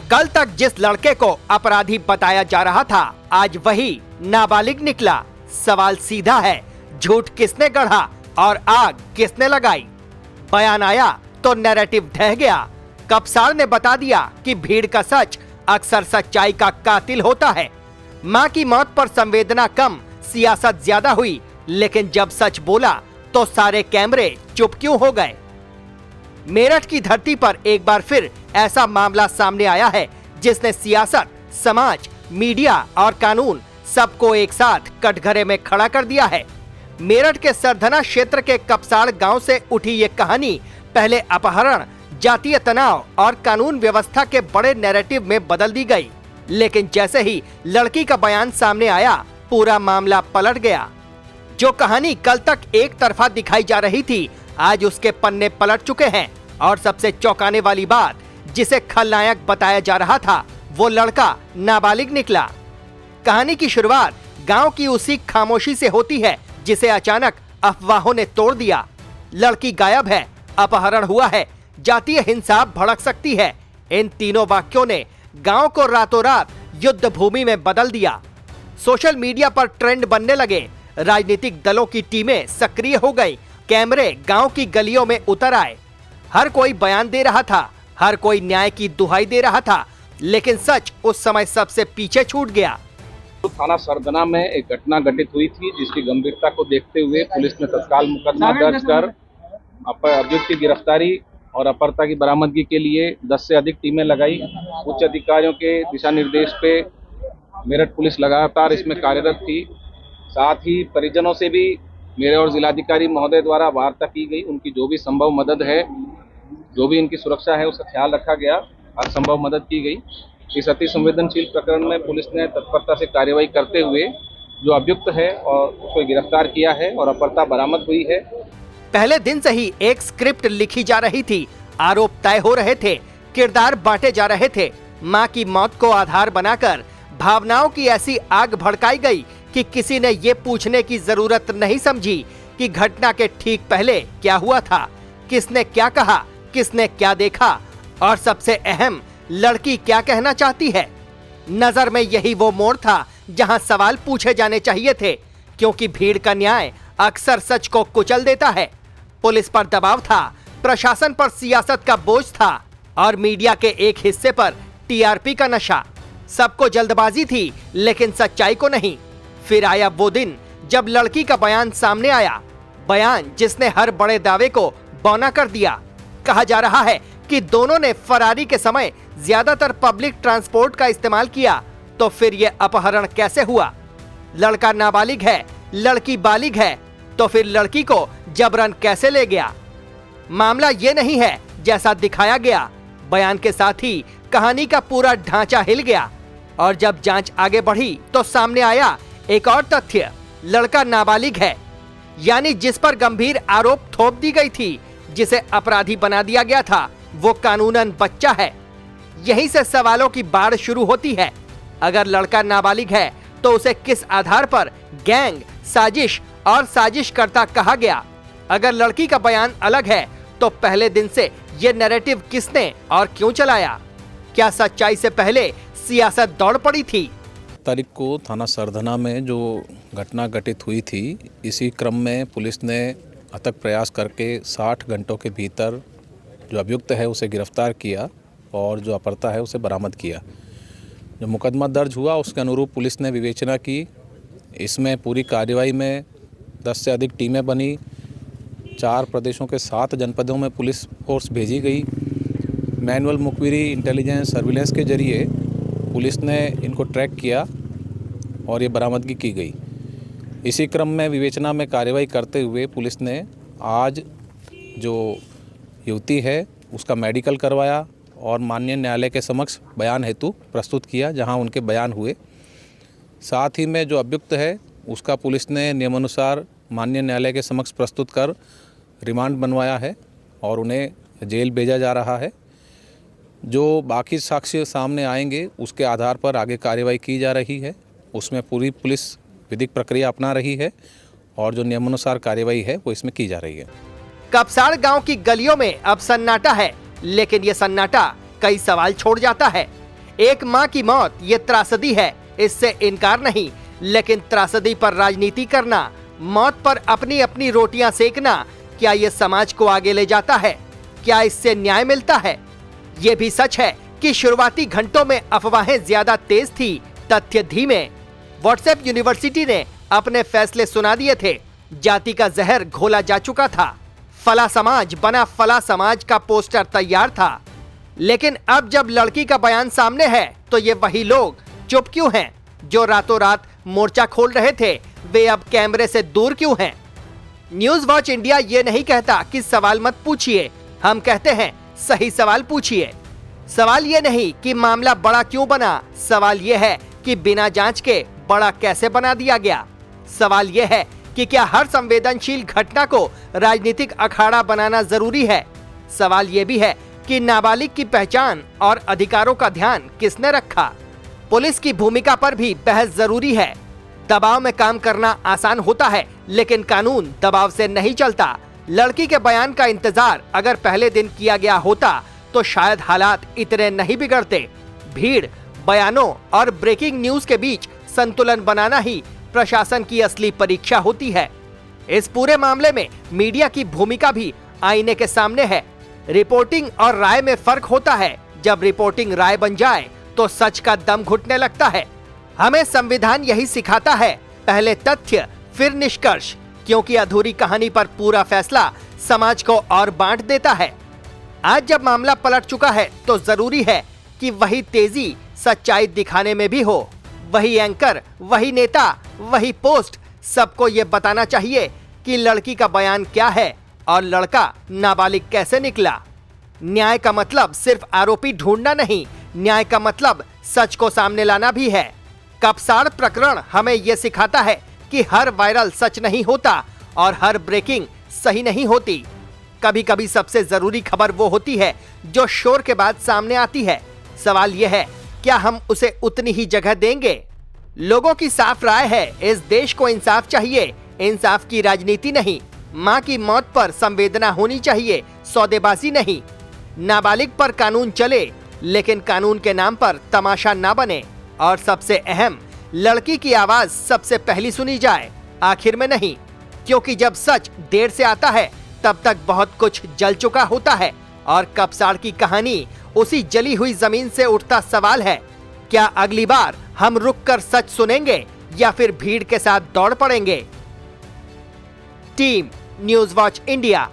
कल तक जिस लड़के को अपराधी बताया जा रहा था, आज वही नाबालिग निकला। सवाल सीधा है, झूठ किसने गढ़ा और आग किसने लगाई? बयान आया तो नैरेटिव ढह गया। कपसार ने बता दिया कि भीड़ का सच अक्सर सच्चाई का कातिल होता है। मां की मौत पर संवेदना कम, सियासत ज्यादा हुई, लेकिन जब सच बोला तो सारे कैमरे चुप क्यों हो गए? मेरठ की धरती पर एक बार फिर ऐसा मामला सामने आया है जिसने सियासत, समाज, मीडिया और कानून सबको एक साथ कटघरे में खड़ा कर दिया है। मेरठ के सरधना क्षेत्र के कपसाड़ गांव से उठी ये कहानी पहले अपहरण, जातीय तनाव और कानून व्यवस्था के बड़े नैरेटिव में बदल दी गई, लेकिन जैसे ही लड़की का बयान सामने आया, पूरा मामला पलट गया। जो कहानी कल तक एक तरफा दिखाई जा रही थी, आज उसके पन्ने पलट चुके हैं। और सबसे चौंकाने वाली बात, जिसे खलनायक बताया जा रहा था, वो लड़का नाबालिग निकला। कहानी की शुरुआत गांव की उसी खामोशी से होती है जिसे अचानक अफवाहों ने तोड़ दिया। लड़की गायब है, अपहरण हुआ है, जातीय हिंसा भड़क सकती है। इन तीनों वाक्यों ने गांव को रातों रात युद्ध भूमि में बदल दिया। सोशल मीडिया पर ट्रेंड बनने लगे, राजनीतिक दलों की टीमें सक्रिय हो गई, कैमरे गांव की गलियों में उतर आए। हर कोई बयान दे रहा था, हर कोई न्याय की दुहाई दे रहा था, लेकिन सच उस समय सबसे पीछे छूट गया। थाना सरधना में एक घटना घटित हुई थी, जिसकी गंभीरता को देखते हुए पुलिस ने तत्काल मुकदमा दर्ज कर अभियुक्त की गिरफ्तारी और अपहर्ता की बरामदगी के लिए 10 से अधिक टीमें लगाई। उच्च अधिकारियों के दिशा निर्देश पे मेरठ पुलिस लगातार इसमें कार्यरत थी। साथ ही परिजनों से भी मेरे और जिलाधिकारी महोदय द्वारा वार्ता की गई। उनकी जो भी संभव मदद है, जो भी इनकी सुरक्षा है, उसका ख्याल रखा गया, हर संभव मदद की गई। इस अति संवेदनशील प्रकरण में पुलिस ने तत्परता से कार्रवाई करते हुए जो अभियुक्त है और उसको गिरफ्तार किया है और अपहर्ता बरामद हुई है। पहले दिन से ही एक स्क्रिप्ट लिखी जा रही थी, आरोप तय हो रहे थे, किरदार बांटे जा रहे थे। मां की मौत को आधार बनाकर भावनाओं की ऐसी आग भड़काई गई कि किसी ने ये पूछने की जरूरत नहीं समझी कि घटना के ठीक पहले क्या हुआ था, किसने क्या कहा, किसने क्या देखा और सबसे अहम, लड़की क्या कहना चाहती है। नजर में यही वो मोड़ था जहां सवाल पूछे जाने चाहिए थे, क्योंकि भीड़ का न्याय अक्सर सच को कुचल देता है। पुलिस पर दबाव था, प्रशासन पर सियासत का बोझ था और मीडिया के एक हिस्से पर टीआरपी का नशा। सबको जल्दबाजी थी, लेकिन सच्चाई को नहीं। फिर आया वो दिन जब लड़की का बयान सामने आया, बयान जिसने हर बड़े दावे को बौना कर दिया। कहा जा रहा है कि दोनों ने फरारी के समय ज्यादातर पब्लिक ट्रांसपोर्ट का इस्तेमाल किया, तो फिर यह अपहरण कैसे हुआ? लड़का नाबालिग है, लड़की बालिग है, तो फिर लड़की को जबरन कैसे ले गया? मामला ये नहीं है जैसा दिखाया गया। बयान के साथ ही कहानी का पूरा ढांचा हिल गया और जब जांच आगे बढ़ी तो सामने आया एक और तथ्य, लड़का नाबालिग है, यानी जिस पर गंभीर आरोप थोप दी गई थी, जिसे अपराधी बना दिया गया था, वो कानूनन बच्चा है। यहीं से सवालों की बाढ़ शुरू होती है। अगर लड़का नाबालिग है तो उसे किस आधार पर गैंग, साजिश और साजिशकर्ता कहा गया? अगर लड़की का बयान अलग है तो पहले दिन से ये नैरेटिव किसने और क्यों चलाया? क्या सच्चाई से पहले सियासत दौड़ पड़ी थी? तारीख को थाना सरधना में जो घटना घटित हुई थी, इसी क्रम में पुलिस ने अथक प्रयास करके 60 घंटों के भीतर जो अभियुक्त है उसे गिरफ्तार किया और जो अपहर्ता है उसे बरामद किया। जो मुकदमा दर्ज हुआ उसके अनुरूप पुलिस ने विवेचना की। इसमें पूरी कार्रवाई में 10 से अधिक टीमें बनी, 4 प्रदेशों के 7 जनपदों में पुलिस फोर्स भेजी गई। मैनुअल मुखबिरी, इंटेलिजेंस, सर्विलेंस के जरिए पुलिस ने इनको ट्रैक किया और ये बरामदगी की गई। इसी क्रम में विवेचना में कार्रवाई करते हुए पुलिस ने आज जो युवती है उसका मेडिकल करवाया और माननीय न्यायालय के समक्ष बयान हेतु प्रस्तुत किया, जहां उनके बयान हुए। साथ ही में जो अभियुक्त है उसका पुलिस ने नियमानुसार माननीय न्यायालय के समक्ष प्रस्तुत कर रिमांड बनवाया है और उन्हें जेल भेजा जा रहा है। जो बाकी साक्ष्य सामने आएंगे उसके आधार पर आगे कार्रवाई की जा रही है। उसमें पूरी पुलिस विधिक प्रक्रिया अपना रही है और जो नियमानुसार कार्रवाई है वो इसमें की जा रही है। कपसाड़ गांव की गलियों में अब सन्नाटा है, लेकिन ये सन्नाटा कई सवाल छोड़ जाता है। एक माँ की मौत ये त्रासदी है, इससे इनकार नहीं, लेकिन त्रासदी पर राजनीति करना, मौत पर अपनी अपनी रोटियां सेकना, क्या ये समाज को आगे ले जाता है? क्या इससे न्याय मिलता है? ये भी सच है कि शुरुआती घंटों में अफवाहें ज्यादा तेज थी, तथ्य धीमे। व्हाट्सएप यूनिवर्सिटी ने अपने फैसले सुना दिए थे, जाति का जहर घोला जा चुका था, फला समाज बना फला समाज का पोस्टर तैयार था। लेकिन अब जब लड़की का बयान सामने है तो ये वही लोग चुप क्यों हैं? जो रातों रात मोर्चा खोल रहे थे, वे अब कैमरे से दूर क्यों हैं? न्यूज वॉच इंडिया ये नहीं कहता कि सवाल मत पूछिए, हम कहते हैं सही सवाल पूछिए। सवाल ये नहीं कि मामला बड़ा क्यों बना, सवाल ये है कि बिना जांच के बड़ा कैसे बना दिया गया। सवाल ये है कि क्या हर संवेदनशील घटना को राजनीतिक अखाड़ा बनाना जरूरी है? सवाल ये भी है कि नाबालिग की पहचान और अधिकारों का ध्यान किसने रखा? पुलिस की भूमिका पर भी बहस जरूरी है। दबाव में काम करना आसान होता है, लेकिन कानून दबाव से नहीं चलता। लड़की के बयान का इंतजार अगर पहले दिन किया गया होता तो शायद हालात इतने नहीं बिगड़ते। भीड़, बयानों और ब्रेकिंग न्यूज के बीच संतुलन बनाना ही प्रशासन की असली परीक्षा होती है। इस पूरे मामले में मीडिया की भूमिका भी आईने के सामने है। रिपोर्टिंग और राय में फर्क होता है। जब रिपोर्टिंग राय बन जाए तो सच का दम घुटने लगता है। हमें संविधान यही सिखाता है, पहले तथ्य फिर निष्कर्ष, क्योंकि अधूरी कहानी पर पूरा फैसला समाज को और बांट देता है। आज जब मामला पलट चुका है तो जरूरी है कि वही तेजी सच्चाई दिखाने में भी हो। वही एंकर, वही नेता, वही पोस्ट, सबको ये बताना चाहिए कि लड़की का बयान क्या है और लड़का नाबालिग कैसे निकला। न्याय का मतलब सिर्फ आरोपी ढूंढना नहीं, न्याय का मतलब सच को सामने लाना भी है। कपसाड़ प्रकरण हमें यह सिखाता है कि हर वायरल सच नहीं होता और हर ब्रेकिंग सही नहीं होती। कभी कभी सबसे जरूरी खबर वो होती है जो शोर के बाद सामने आती है। सवाल यह है, क्या हम उसे उतनी ही जगह देंगे? लोगों की साफ राय है, इस देश को इंसाफ चाहिए, इंसाफ की राजनीति नहीं। माँ की मौत पर संवेदना होनी चाहिए, सौदेबाजी नहीं। नाबालिग पर कानून चले, लेकिन कानून के नाम पर तमाशा ना बने। और सबसे अहम, लड़की की आवाज सबसे पहली सुनी जाए, आखिर में नहीं, क्योंकि जब सच देर से आता है तब तक बहुत कुछ जल चुका होता है। और कपसाड़ की कहानी उसी जली हुई जमीन से उठता सवाल है, क्या अगली बार हम रुककर सच सुनेंगे या फिर भीड़ के साथ दौड़ पड़ेंगे? Team news watch India.